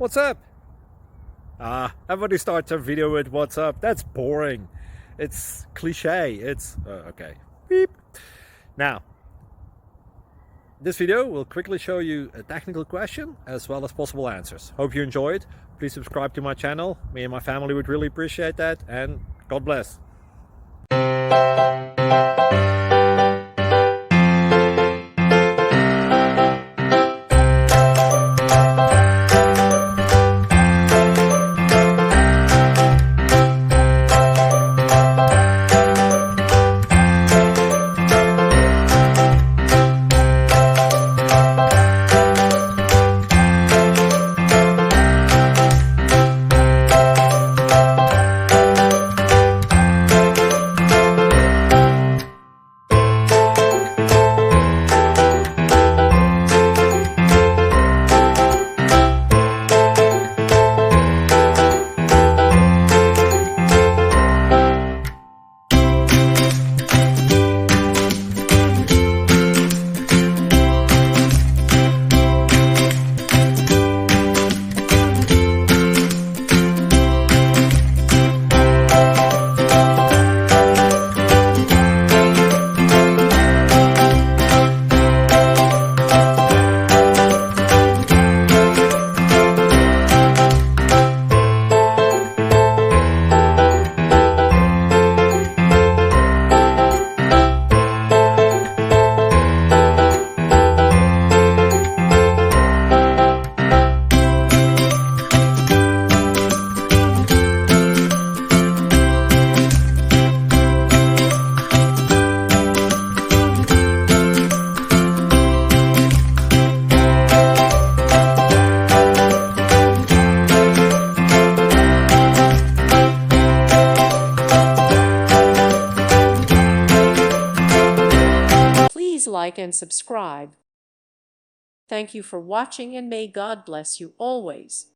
what's up? Everybody starts a video with what's up. That's boring. It's cliche. It's okay. Beep. Now, this video will quickly show you a technical question as well as possible answers. Hope you enjoyed. Please subscribe to my channel. Me and my family would really appreciate that, and God bless. Please like and subscribe. Thank you for watching, and may God bless you always.